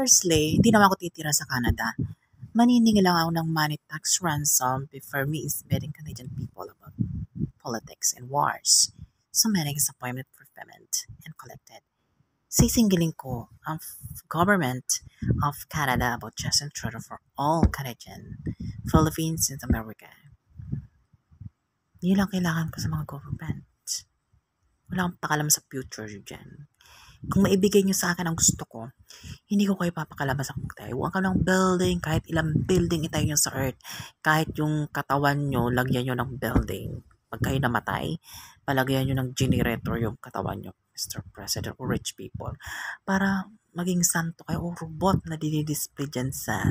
Firstly, hindi naman ako titira sa Canada. Maniningil lang ako ng money tax ransom before me is betting Canadian people about politics and wars. So many disappointment for payment and collected. Sisingilin ko ang government of Canada about just and treasure for all Canadian, Philippines, and America. Yun lang kailangan ko sa mga government. Wala akong pakalam sa future dyan. Kung maibigay nyo sa akin ang gusto ko, hindi ko kayo papakalabas akong tayo. Huwag ka ng building, kahit ilang building itayo nyo sa earth. Kahit yung katawan nyo, lagyan nyo ng building. Pag kayo namatay, palagyan nyo ng generator yung katawan nyo, Mr. President or rich people. Para maging santo kayo o robot na dinidisplay dyan sa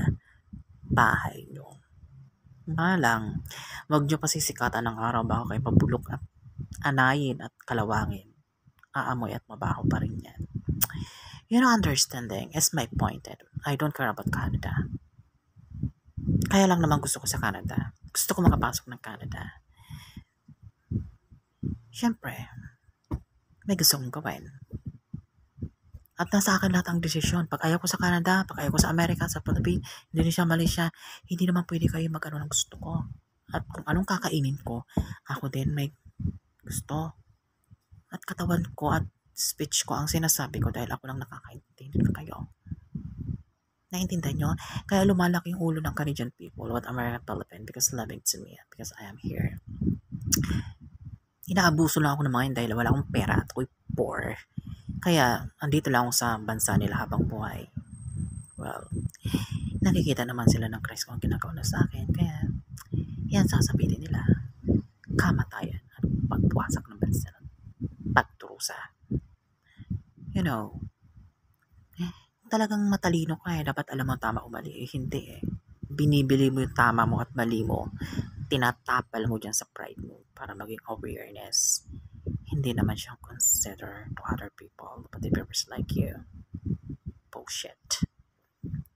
bahay nyo. Lang, huwag nyo pasisikatan ng araw bago kayo pabulok at anayin at kalawangin. Aamoy at mabaho pa rin yan. You know, understanding is my point. I don't care about Canada. Kaya lang naman gusto ko sa Canada. Gusto ko makapasok ng Canada. Siyempre, may gusto kong gawin. At nasa akin lahat ang desisyon. Pag ayaw ko sa Canada, pag ayaw ko sa Amerika, sa Philippines, Indonesia, Malaysia, hindi naman pwede kayo mag-ano ng gusto ko. At kung anong kakainin ko, ako din may gusto. At katawan ko at speech ko ang sinasabi ko dahil ako lang nakakaintindi kayo. Naintindihan nyo? Kaya lumalaki yung ulo ng Canadian people what American Philippine because loving to me because I am here. Inaabuso lang ako ng mga yun dahil wala akong pera at ako'y poor. Kaya andito lang ako sa bansa nila habang buhay. Well, nakikita naman sila ng Christ kung ginagawa na sa akin. Kaya yan sasabihin nila. Kamatayan at pagwasak ng bansa. Pagturusa. You know, talagang matalino ka dapat alam mo tama o mali. Hindi binibili mo yung tama mo at mali mo. Tinatapal mo dyan sa pride mo para maging awareness. Hindi naman siyang consider to other people but the purpose like you. Bullshit.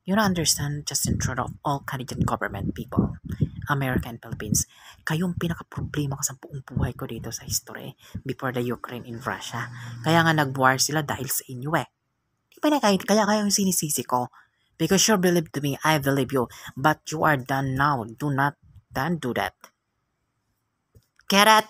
You don't understand Justin Trudeau of all Canadian government people, America and Philippines. Kayong pinaka-problema ko sa buong buhay ko dito sa history before the Ukraine in Russia. Kaya nga nag-war sila dahil sa inyo Kaya kayong sinisisi ko. Because you believe to me, I believe you. But you are done now. Do not do that. Get it?